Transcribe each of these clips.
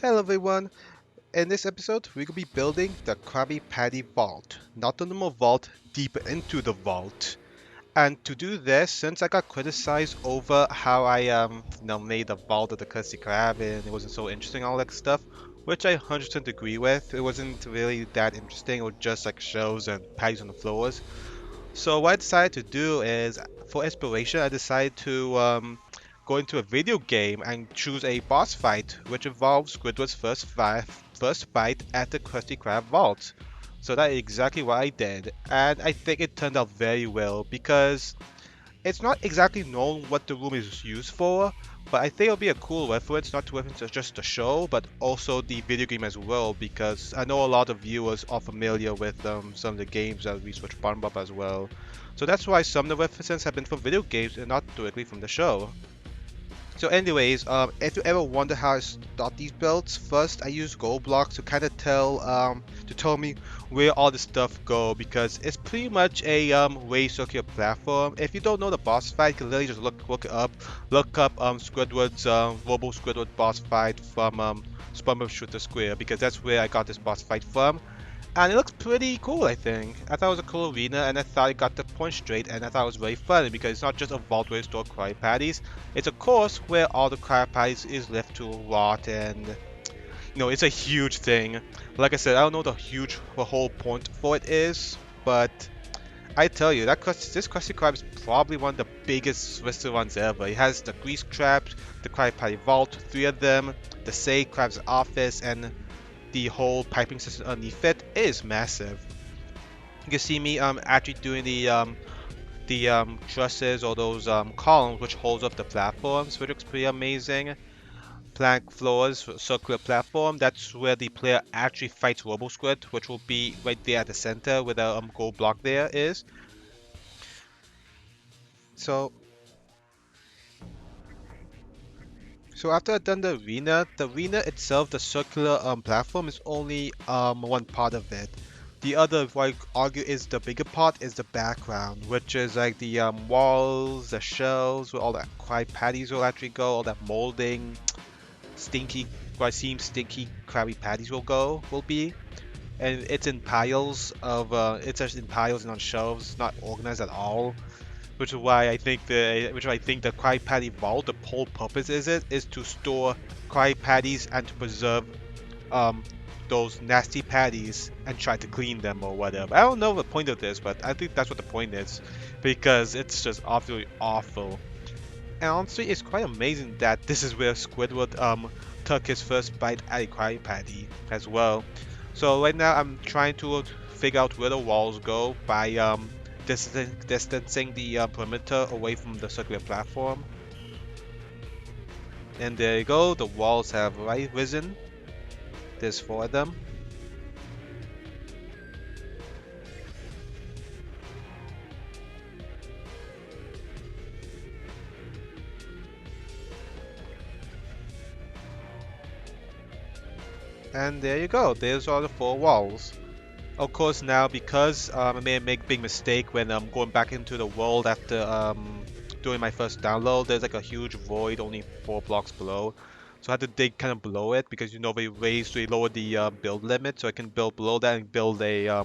Hello everyone, in this episode we're going to be building the Krabby Patty Vault, not the normal vault, deeper into the vault. And to do this, since I got criticized over how I made the vault of the Krusty Krab and it wasn't so interesting, all that stuff, which I 100% agree with. It wasn't really that interesting, it was just like shelves and patties on the floors. So what I decided to do is, for inspiration, I decided to go into a video game and choose a boss fight, which involves Squidward's first fight at the Krusty Krab Vault. So that is exactly what I did, and I think it turned out very well because it's not exactly known what the room is used for, but I think it'll be a cool reference not to reference just the show, but also the video game as well, because I know a lot of viewers are familiar with some of the games that we switch Bob as well. So that's why some of the references have been from video games and not directly from the show. So anyways, if you ever wonder how I start these builds, first I use gold blocks to kind of tell me where all the stuff go, because it's pretty much a raised circular platform. If you don't know the boss fight, you can literally just look it up. Look up Squidward's Robo Squidward boss fight from SpongeBob Shooter Square, because that's where I got this boss fight from. And it looks pretty cool, I think. I thought it was a cool arena, and I thought it got the point straight, and I thought it was very fun, because it's not just a vault where you store Krabby Patties. It's a course where all the Krabby Patties is left to rot, and, it's a huge thing. Like I said, I don't know the whole point for it is, but I tell you, this Krusty Krab is probably one of the biggest restaurants ever. It has the Grease Traps, the Krabby Patty Vault, three of them, the Say Krab's office, and the whole piping system underneath it is massive. You can see me actually doing the trusses or those columns which holds up the platforms, which looks pretty amazing. Plank floors, circular platform. That's where the player actually fights Robo Squid, which will be right there at the center where the gold block there is. So So after I've done the arena itself, the circular platform is only one part of it. The other, what I argue is the bigger part, is the background, which is like the walls, the shelves, where all that Krabby Patties will actually go, all that molding, stinky, what seems stinky Krabby Patties will be. And it's in piles it's just in piles and on shelves, not organized at all, which I think the Krabby Patty Vault, the whole purpose is to store Krabby Patties and to preserve um those nasty patties and try to clean them or whatever. I don't know the point of this, but I think that's what the point is, because it's just absolutely awful. And honestly, it's quite amazing that this is where Squidward took his first bite at a Krabby Patty as well. So right now I'm trying to figure out where the walls go by distancing the perimeter away from the circular platform. And there you go, the walls have risen. There's four of them. And there you go, there's all the four walls. Of course, now because I made a big mistake when going back into the world after doing my first download, there's like a huge void only 4 blocks below. So I had to dig kind of below it, because they lowered the build limit, so I can build below that and build a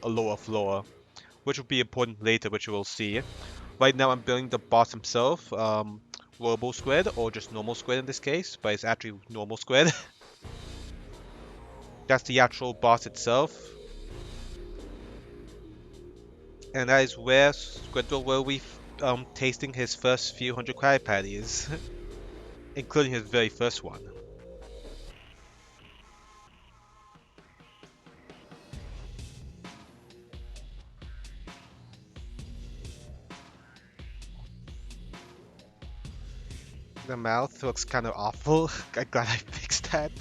lower floor, which will be important later, which you will see. Right now I'm building the boss himself, Robo Squid, or just normal squid in this case, but it's actually normal squid. That's the actual boss itself. And that is where Squidward will be tasting his first few hundred Krabby Patties, including his very first one. The mouth looks kind of awful. I'm glad I fixed that.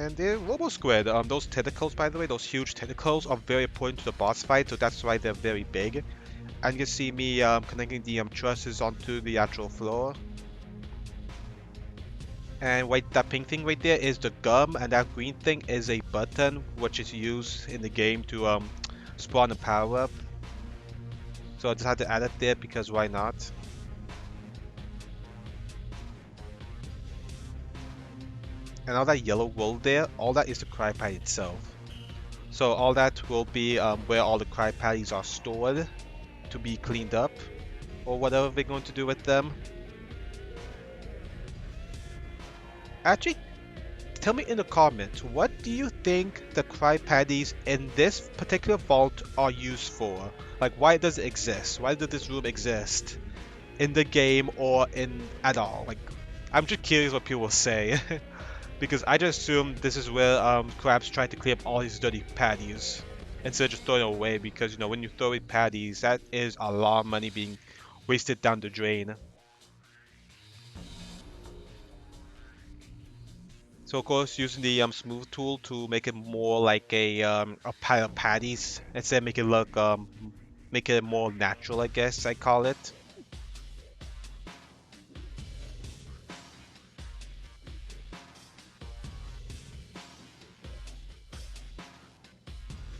And the Robo Squid, those tentacles, by the way, those huge tentacles are very important to the boss fight, so that's why they're very big. And you can see me connecting the trusses onto the actual floor. And right, that pink thing right there is the gum, and that green thing is a button which is used in the game to spawn a power up. So I just had to add it there because why not? And all that yellow wool there, all that is the cry patty itself. So all that will be where all the cry patties are stored to be cleaned up or whatever we're going to do with them. Actually, tell me in the comments, what do you think the cry patties in this particular vault are used for? Like, why does it exist? Why does this room exist in the game or in at all? Like, I'm just curious what people will say because I just assume this is where Krabs tried to clear up all his dirty patties instead of just throwing it away because you know when you throw away patties, that is a lot of money being wasted down the drain. So of course, using the smooth tool to make it more like a pile of patties instead make it look make it more natural, I guess I call it.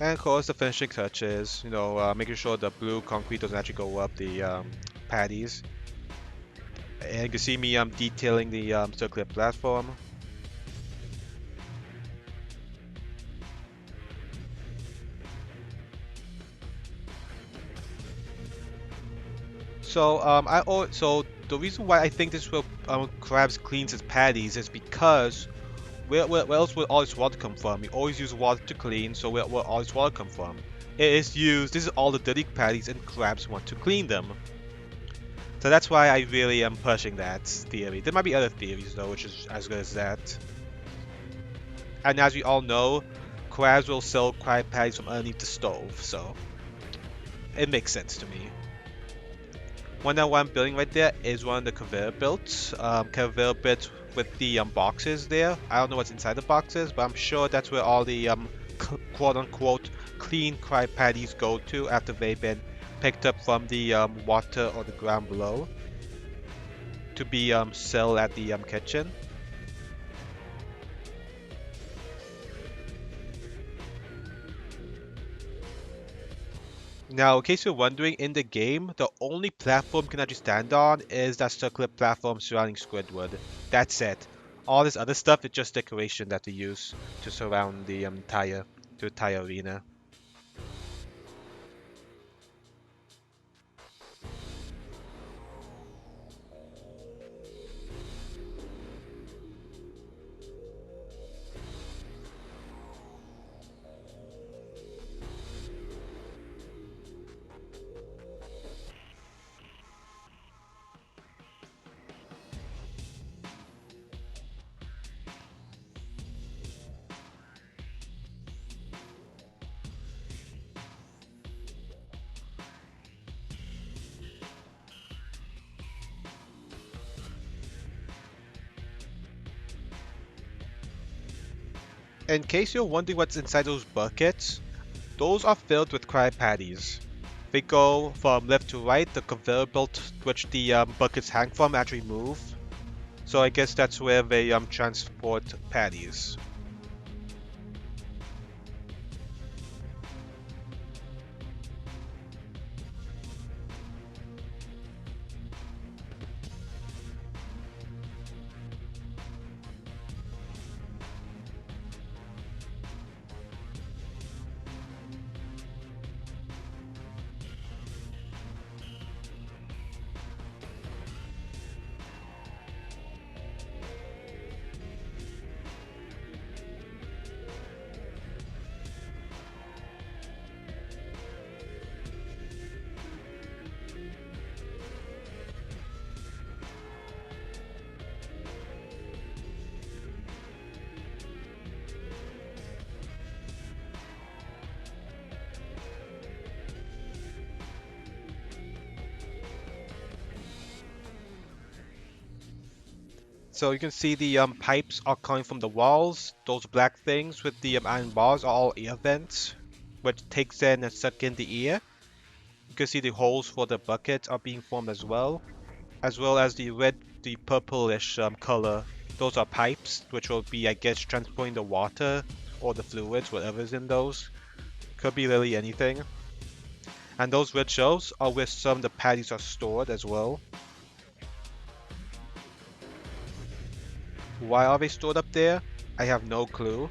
And of course, the finishing touches, you know, making sure the blue concrete doesn't actually go up the patties. And you can see me detailing the circular platform. So so the reason why I think this is where Krabs cleans his patties is because where else would all this water come from? You always use water to clean, so where all this water come from? It is used. This is all the dirty patties, and Krabs want to clean them. So that's why I really am pushing that theory. There might be other theories though, which is as good as that. And as we all know, Krabs will sell Krab patties from underneath the stove, so it makes sense to me. One that I'm building right there is one of the conveyor belts. Conveyor belts with the boxes there. I don't know what's inside the boxes, but I'm sure that's where all the quote-unquote clean cry patties go to after they've been picked up from the water or the ground below to be sold at the kitchen. Now, in case you're wondering, in the game, the only platform you can actually stand on is that circular platform surrounding Squidward. That's it. All this other stuff is just decoration that they use to surround the entire arena. In case you're wondering what's inside those buckets, those are filled with Krabby Patties. They go from left to right, the conveyor belt which the buckets hang from actually move. So I guess that's where they transport patties. So you can see the pipes are coming from the walls. Those black things with the iron bars are all air vents, which takes in and suck in the air. You can see the holes for the buckets are being formed as well as the red, the purplish color. Those are pipes, which will be, I guess, transporting the water or the fluids, whatever's in those. Could be really anything. And those red shelves are where some of the patties are stored as well. Why are they stored up there? I have no clue.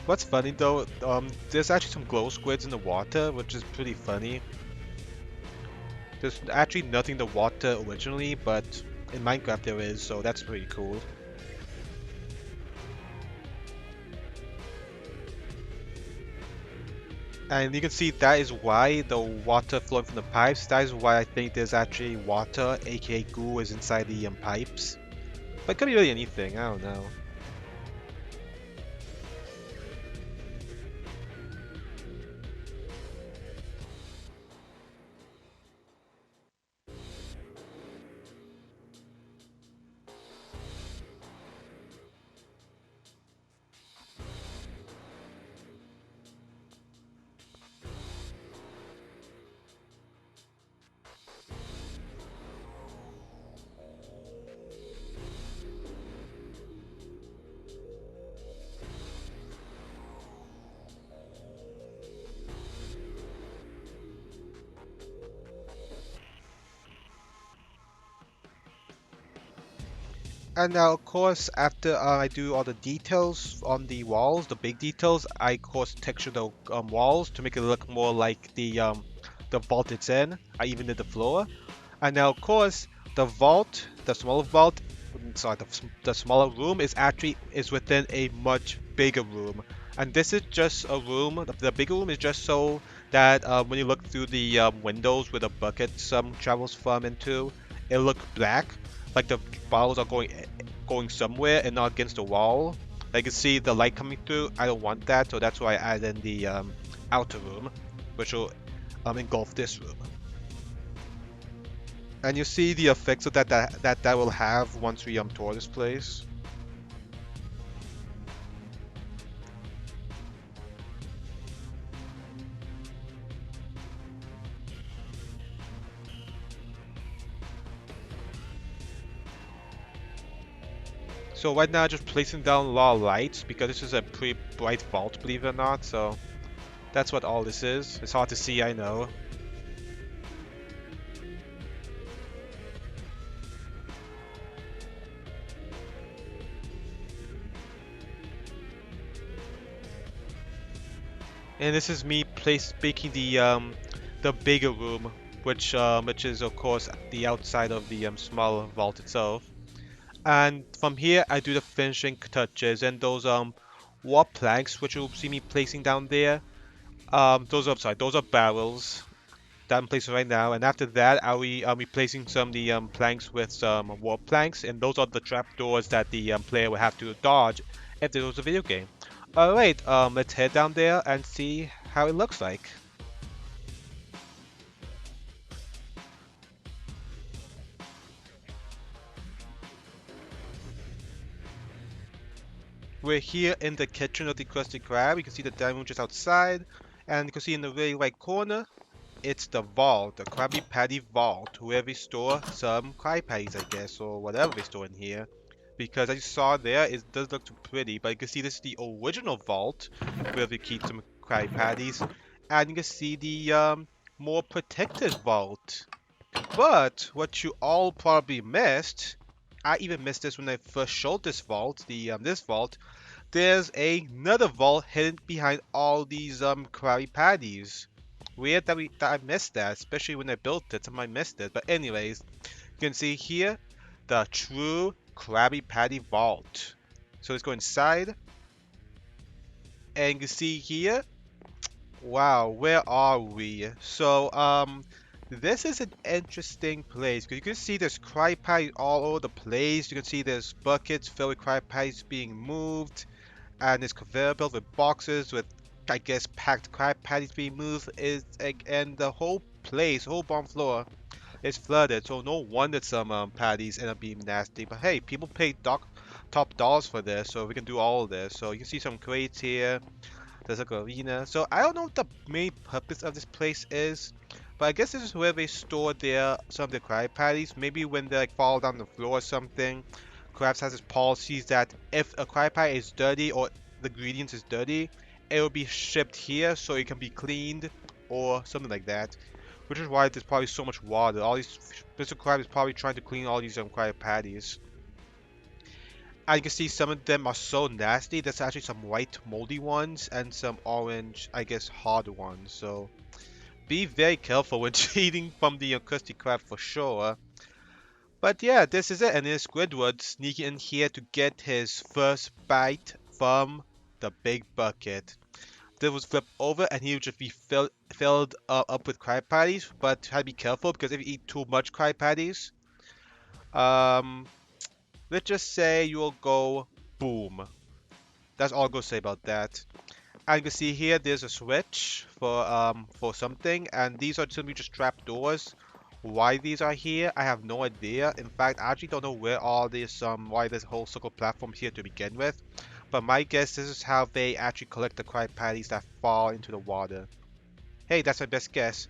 What's funny though, there's actually some glow squids in the water, which is pretty funny. There's actually nothing in the water originally, but in Minecraft there is, so that's pretty cool. And you can see that is why the water flowing from the pipes, that is why I think there's actually water, aka goo, is inside the pipes. But it could be really anything, I don't know. And now, of course, after I do all the details on the walls, the big details, I of course texture the walls to make it look more like the vault it's in. I even did the floor. And now, of course, the vault, the smaller vault, sorry, the smaller room is within a much bigger room. And this is just a room. The bigger room is just so that when you look through the windows where the buckets travels from into, it looks black, like the bottles are going somewhere and not against the wall. Like you can see the light coming through. I don't want that, so that's why I added in the outer room, which will engulf this room. And you see the effects of that will have once we tour this place. So right now just placing down a lot of lights because this is a pretty bright vault, believe it or not, so that's what all this is. It's hard to see, I know. And this is me making the bigger room, which is of course the outside of the smaller vault itself. And from here I do the finishing touches and those warp planks which you'll see me placing down there. Those are barrels that I'm placing right now. And after that, I'll be placing some of the planks with some warp planks, and those are the trapdoors that the player will have to dodge if there was a video game. All right, let's head down there and see how it looks like. We're here in the kitchen of the Krusty Krab. You can see the dining room just outside, and you can see in the very right corner, it's the vault, the Krabby Patty vault, where we store some Krabby Patties, I guess, or whatever we store in here. Because as you saw there, it does look too pretty, but you can see this is the original vault, where we keep some Krabby Patties, and you can see the more protected vault. But what you all probably missed, I even missed this when I first showed this vault, this vault. There's another vault hidden behind all these Krabby Patties. Weird that I missed that, especially when I built it. Somehow I missed it. But anyways, you can see here the true Krabby Patty vault. So let's go inside, and you can see here. Wow, where are we? So this is an interesting place because you can see there's Krabby Patties all over the place. You can see there's buckets filled with Krabby Patties being moved, and there's conveyor belt with boxes with, I guess, packed Krabby Patties being moved. Is and the whole place, whole bottom floor, is flooded. So no wonder some patties end up being nasty. But hey, people pay top dollars for this, so we can do all of this. So you can see some crates here. There's like an arena. So I don't know what the main purpose of this place is, but I guess this is where they store some of their Krabby Patties. Maybe when they like fall down the floor or something, Krabs has this policies that if a Krabby Patty is dirty or the ingredients is dirty, it will be shipped here so it can be cleaned or something like that. Which is why there's probably so much water. All these Mr. Krabs is probably trying to clean all these Krabby Patties. And you can see some of them are so nasty. There's actually some white moldy ones and some orange, I guess, hard ones. So be very careful when eating from the Krusty Krab for sure. But yeah, this is it. And there's Squidward sneaking in here to get his first bite from the big bucket. This was flipped over and he would just be filled up with Krabby Patties. But try to be careful because if you eat too much Krabby Patties, um, let's just say you'll go boom. That's all I'm gonna say about that. And you can see here there's a switch for something, and these are simply just trap doors. Why these are here, I have no idea. In fact, I actually don't know where all this why this whole circle platform here to begin with. But my guess this is how they actually collect the Krabby Patties that fall into the water. Hey, that's my best guess.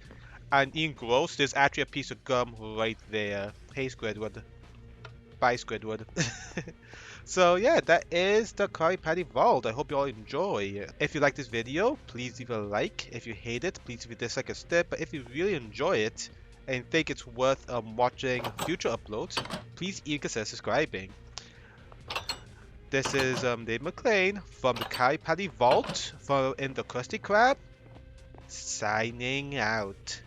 And in gross, there's actually a piece of gum right there. Hey Squidward. Bye Squidward. So yeah, that is the Krabby Patty Vault. I hope you all enjoy. If you like this video, please leave a like. If you hate it, please leave a dislike a step. But if you really enjoy it and think it's worth watching future uploads, please even consider subscribing. This is Dave McLean from the Krabby Patty Vault in the Krusty Krab, signing out.